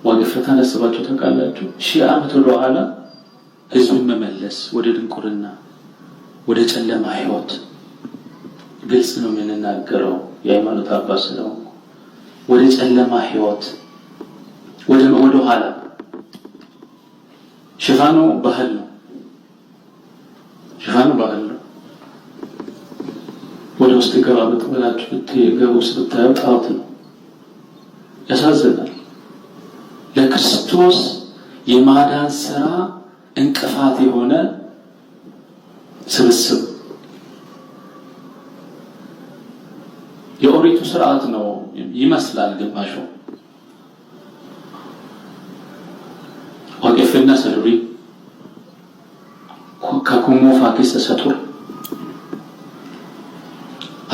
ወገፈታን አስባችሁ ታውቃላችሁ? 1000 ዓመት ወደ ኋላ ህዝብን መመለስ ወደ ድንቁርና ወደ ጨለማ ህይወት ግልጽ ነው የምንናገረው። የሃይማኖት አባት ነው። ወደ ጨለማ ህይወት ወደ ኋላ ሽፋኑ ባህል ነው። ወደ ውስጥ ገባ ብትበላችሁ ብትገቡ ስብታዩ ጣዖት ነው። ያሳዝናል። ለክርስቶስ የማዳን ሥራ እንቅፋት የሆነ ስብስብ የኦሪቱ ስርዓት ነው ይመስላል ግማሹ። ወቀፍና ሰዱሪ ከኩሞ ፋኪስ ተሰጡር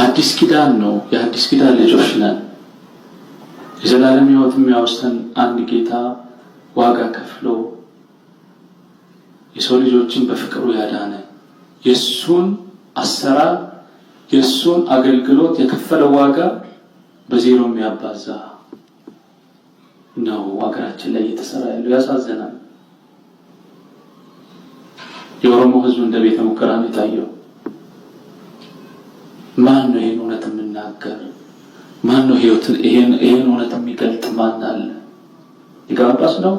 አዲስ ኪዳን ነው። የአዲስ ኪዳን ልጆች ነን። የዘላለም ሕይወት የሚያወርሰን አንድ ጌታ ዋጋ ከፍሎ የሰው ልጆችን በፍቅሩ ያዳነ የሱን አሰራር የሱን አገልግሎት የከፈለ ዋጋ በዜሮ የሚያባዛ ነው ሀገራችን ላይ እየተሰራ ያለው። ያሳዝናል። የኦሮሞ ህዝብ እንደ ቤተ ሙከራ ነው የታየው። ማን ነው ይሄን እውነት የሚናገር? ማን ነው ይሄን እውነት የሚገልጥ? ማን አለ? ሊቀ ጳጳስ ነው?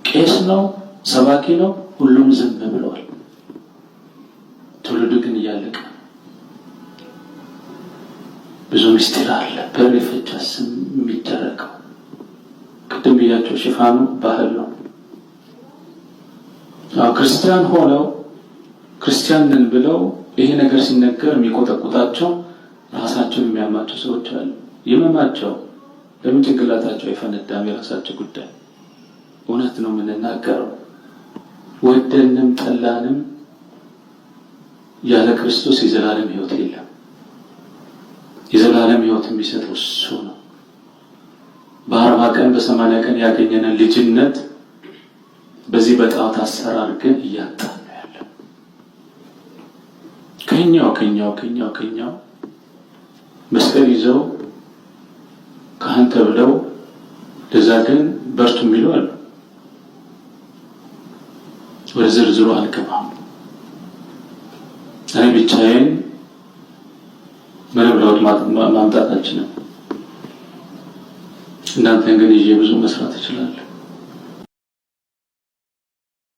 ቄስ ነው? ሰባኪ ነው? ሁሉም ዝም ብለዋል። ትውልዱ ግን እያለቀ ብዙ ምስጢር አለ። በሬፈቻ ስም የሚደረገው ቅድም ብያቸው ሽፋኑ ባህል ነው። ክርስቲያን ሆነው ክርስቲያንን ብለው ይሄ ነገር ሲነገር የሚቆጠቁጣቸው ራሳቸውን የሚያማቸው ሰዎች አሉ። ይመማቸው ለምን ጭንቅላታቸው አይፈነዳም? የራሳቸው ጉዳይ። እውነት ነው የምንናገረው። ወደንም ጠላንም ያለ ክርስቶስ የዘላለም ሕይወት የለም። የዘላለም ሕይወት የሚሰጠው እሱ ነው። በ40 ቀን በ80 ቀን ያገኘነን ልጅነት በዚህ በጣዖት አሰራር ግን እያጣን ነው ያለው። ከኛው መስቀል ይዘው ካህን ተብለው ለዛ ግን በርቱ የሚሉ አሉ። ወደ ዝርዝሩ አልገባም። እኔ ብቻዬን ምንም ለውጥ ማምጣት አልችልም። እናንተን ግን ይዤ ብዙ መስራት እችላለሁ።